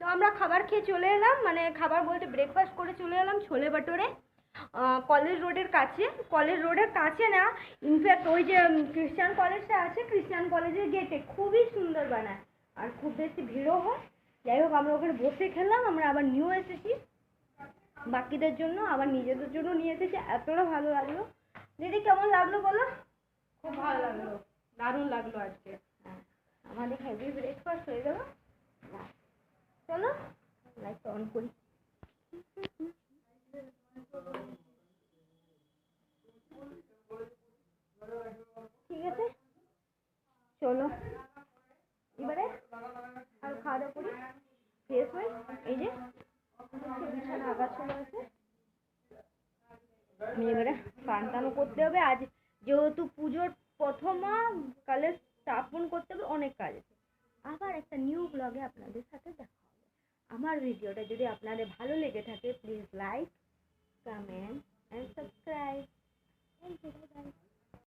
তো আমরা খাবার খেয়ে চলে এলাম, মানে খাবার বলতে ব্রেকফাস্ট করে চলে এলাম ছোলে ভাটোরে। কলেজ রোডের কাছে, কলেজ রোডের কাছে না, ইনফ্যাক্ট ওই যে খ্রিস্টান কলেজটা আছে, খ্রিস্টান কলেজের গেটে খুবই সুন্দর বানায় আর খুব বেশি ভিড়ও হয়। যাই হোক আমরা ওখানে বসে খেলাম, আমরা আবার নিয়েও এসেছি বাকিদের জন্য, আবার নিজেদের জন্য নিয়ে এসেছি। এতটা ভালো লাগলো। দিদি কেমন লাগলো বলো? খুব ভালো লাগলো, দারুণ লাগলো আজকে। আমাদের হেভি ব্রেকফাস্ট হয়ে গেল। চলো লাইটটা অন করি। ঠিক আছে চলো এবারে আর খাওয়া দাওয়া করি, ফ্রেশ হই। এই যে বিছানা আগাছালো আছে, আমি এবারে স্নান টানও করতে হবে। আজ যেহেতু পুজোর প্রথম কালে স্থাপন করতে হবে, অনেক কাজ আছে। আবার একটা নিউ ব্লগে আপনাদের সাথে দেখা হবে। আমার ভিডিওটা যদি আপনাদের ভালো লেগে থাকে প্লিজ লাইক, কমেন্ট